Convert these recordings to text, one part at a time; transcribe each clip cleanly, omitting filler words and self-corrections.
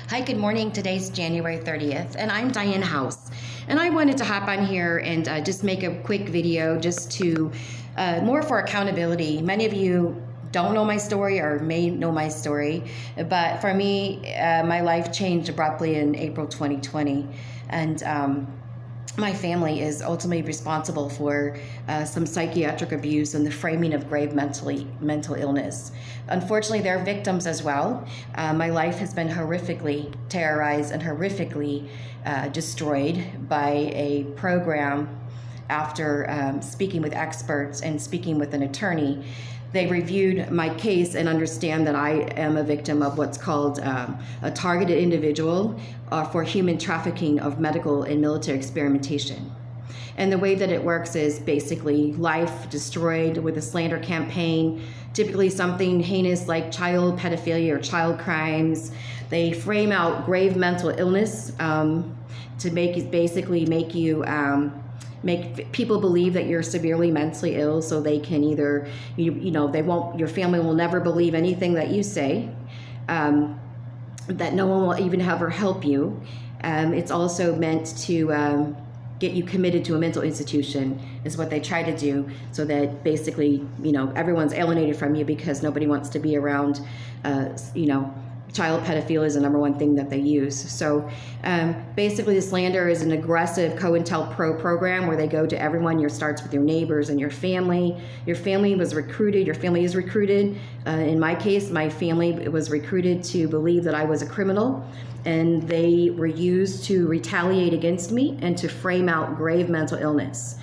Hi, good morning. Today's January 30th, and I'm Diane House. And I wanted to hop on here and just make a quick video just to more for accountability. Many of you don't know my story or may know my story, but for me, my life changed abruptly in April 2020. And my family is ultimately responsible for some psychiatric abuse and the framing of grave mental illness. Unfortunately, they're victims as well. My life has been horrifically terrorized and horrifically destroyed by a program. After speaking with experts and speaking with an attorney, they reviewed my case and understand that I am a victim of what's called a targeted individual for human trafficking of medical and military experimentation. And the way that it works is basically life destroyed with a slander campaign, typically something heinous like child pedophilia or child crimes. They frame out grave mental illness to make you make people believe that you're severely mentally ill, so they can either your family will never believe anything that you say, that no one will even ever help you. It's also meant to get you committed to a mental institution is what they try to do, so that basically everyone's alienated from you because nobody wants to be around child pedophilia is the number one thing that they use. So basically, the slander is an aggressive COINTELPRO program where they go to everyone. Starts with your neighbors and your family. Your family was recruited. Your family is recruited. In my case, my family was recruited to believe that I was a criminal, and they were used to retaliate against me and to frame out grave mental illness.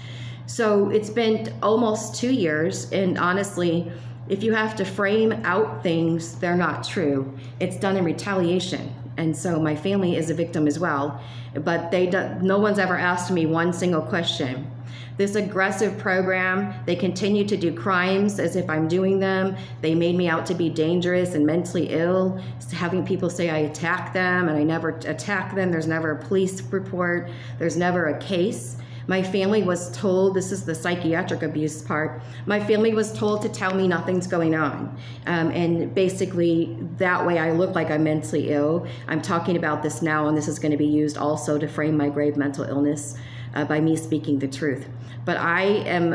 So it's been almost 2 years, and honestly, if you have to frame out things, they're not true. It's done in retaliation. And so my family is a victim as well, but no one's ever asked me one single question. This aggressive program, they continue to do crimes as if I'm doing them. They made me out to be dangerous and mentally ill, having people say I attack them, and I never attack them. There's never a police report. There's never a case. My family was told, this is the psychiatric abuse part, my family was told to tell me nothing's going on. And basically, that way I look like I'm mentally ill. I'm talking about this now, and this is going to be used also to frame my grave mental illness by me speaking the truth. But I'm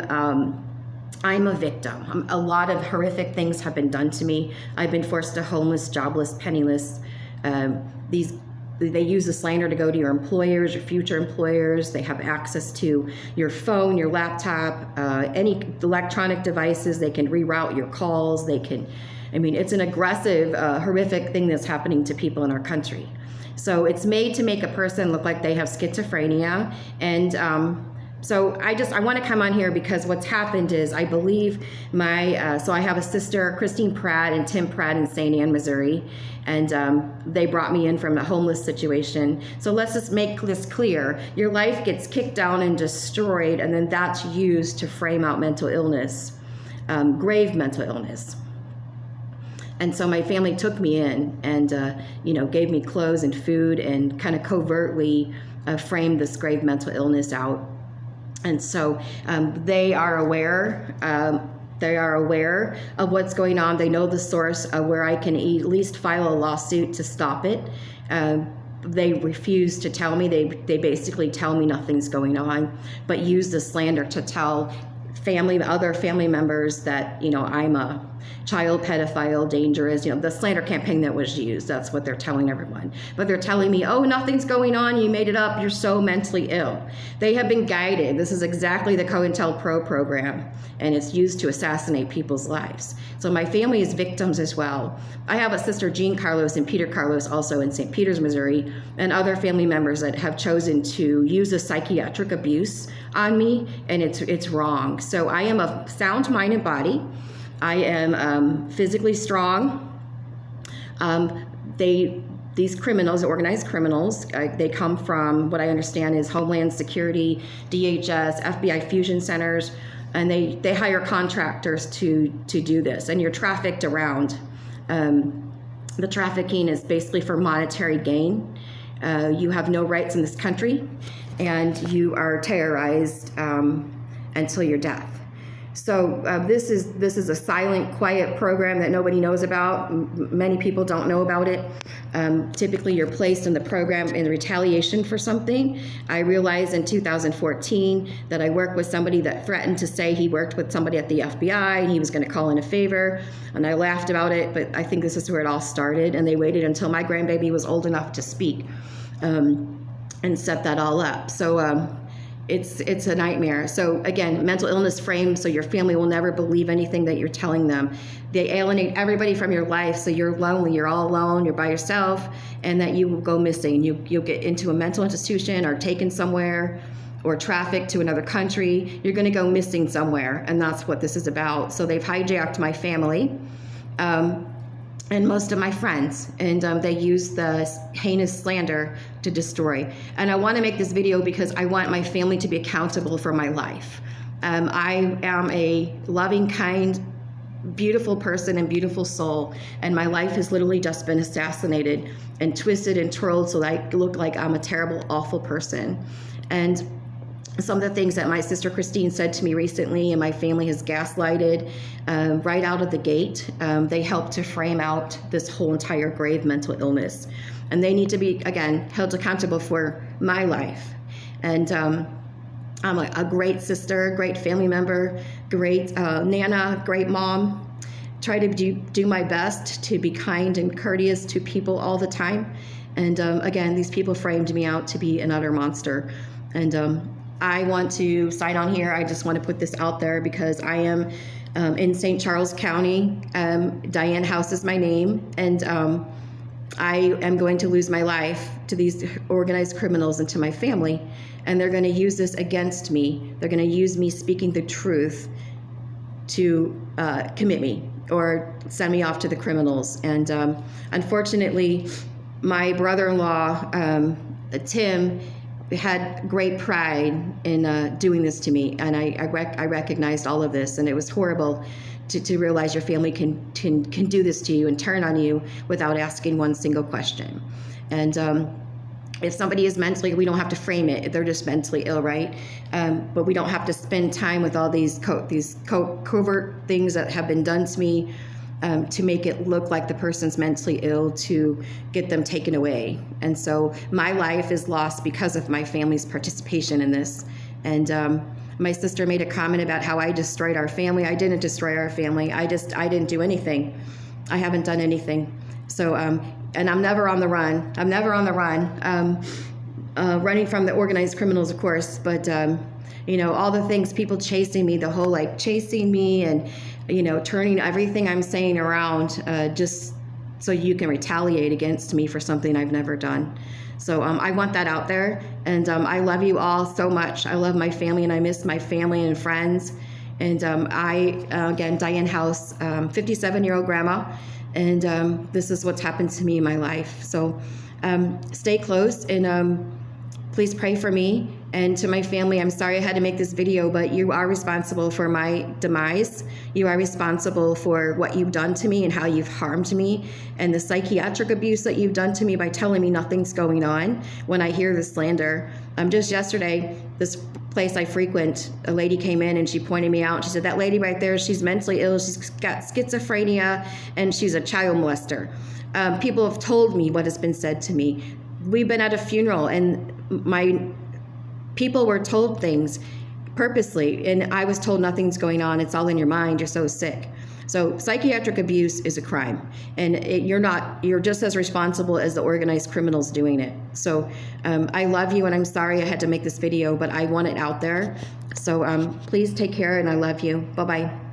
a victim. A lot of horrific things have been done to me. I've been forced to homeless, jobless, penniless. They use the slander to go to your employers, your future employers. They have access to your phone, your laptop, any electronic devices. They can reroute your calls. It's an aggressive, horrific thing that's happening to people in our country. So it's made to make a person look like they have schizophrenia. And so I want to come on here because what's happened is I believe so I have a sister, Christine Pratt and Tim Pratt in St. Anne, Missouri, and they brought me in from a homeless situation. So let's just make this clear. Your life gets kicked down and destroyed, and then that's used to frame out mental illness, grave mental illness. And so my family took me in and gave me clothes and food and kind of covertly framed this grave mental illness out. And so they are aware. They are aware of what's going on. They know the source of where I can at least file a lawsuit to stop it. They refuse to tell me. They basically tell me nothing's going on, but use the slander to tell other family members that I'm a child pedophile, dangerous, the slander campaign that was used. That's what they're telling everyone. But they're telling me, oh, nothing's going on. You made it up. You're so mentally ill. They have been guided. This is exactly the COINTELPRO program, and it's used to assassinate people's lives. So my family is victims as well. I have a sister, Jean Carlos, and Peter Carlos, also in St. Peters, Missouri, and other family members that have chosen to use a psychiatric abuse on me, and it's wrong. So I am of sound mind and body. I am physically strong. These criminals, organized criminals, they come from what I understand is Homeland Security, DHS, FBI fusion centers, and they hire contractors to do this. And you're trafficked around. The trafficking is basically for monetary gain. You have no rights in this country, and you are terrorized until your death. So this is a silent, quiet program that nobody knows about. Many people don't know about it. Typically, you're placed in the program in retaliation for something. I realized in 2014 that I worked with somebody that threatened to say he worked with somebody at the FBI and he was going to call in a favor. And I laughed about it, but I think this is where it all started. And they waited until my grandbaby was old enough to speak and set that all up. So it's a nightmare. So again, mental illness framed so your family will never believe anything that you're telling them. They alienate everybody from your life, so you're lonely, you're all alone, you're by yourself, and that you will go missing. You'll get into a mental institution or taken somewhere or trafficked to another country. You're going to go missing somewhere, and that's what this is about. So they've hijacked my family and most of my friends, and they use the heinous slander to destroy. And I want to make this video because I want my family to be accountable for my life. I am a loving, kind, beautiful person and beautiful soul, and my life has literally just been assassinated and twisted and twirled so that I look like I'm a terrible, awful person. And some of the things that my sister Christine said to me recently, and my family has gaslighted right out of the gate. They helped to frame out this whole entire grave mental illness. And they need to be, again, held accountable for my life. And I'm a great sister, great family member, great Nana, great mom. Try to do my best to be kind and courteous to people all the time. And again, these people framed me out to be an utter monster. And I want to sign on here. I just want to put this out there because I am in St. Charles County. Diane House is my name, and I am going to lose my life to these organized criminals and to my family, and they're going to use this against me. They're going to use me speaking the truth to commit me or send me off to the criminals. And unfortunately, my brother-in-law, Tim, had great pride in doing this to me, and I recognized all of this, and it was horrible to realize your family can do this to you and turn on you without asking one single question. And if somebody is mentally, we don't have to frame it. They're just mentally ill, right? But we don't have to spend time with all these covert things that have been done to me to make it look like the person's mentally ill to get them taken away. And so my life is lost because of my family's participation in this. And my sister made a comment about how I destroyed our family. I didn't destroy our family. I didn't do anything. I haven't done anything. So, and I'm never on the run. I'm never on the run. Running from the organized criminals, of course, but you know, all the things, people chasing me, the whole like chasing me and, you know, turning everything I'm saying around just so you can retaliate against me for something I've never done. So I want that out there. And I love you all so much. I love my family and I miss my family and friends. And again, Diane House, 57-year-old grandma. And this is what's happened to me in my life. So stay close and please pray for me. And to my family, I'm sorry I had to make this video, but you are responsible for my demise. You are responsible for what you've done to me and how you've harmed me and the psychiatric abuse that you've done to me by telling me nothing's going on when I hear the slander. Just yesterday, this place I frequent, a lady came in and she pointed me out. She said, that lady right there, she's mentally ill. She's got schizophrenia and she's a child molester. People have told me what has been said to me. We've been at a funeral and my people were told things purposely, and I was told nothing's going on. It's all in your mind. You're so sick. So psychiatric abuse is a crime, and you're just as responsible as the organized criminals doing it. So I love you, and I'm sorry I had to make this video, but I want it out there. So please take care, and I love you. Bye-bye.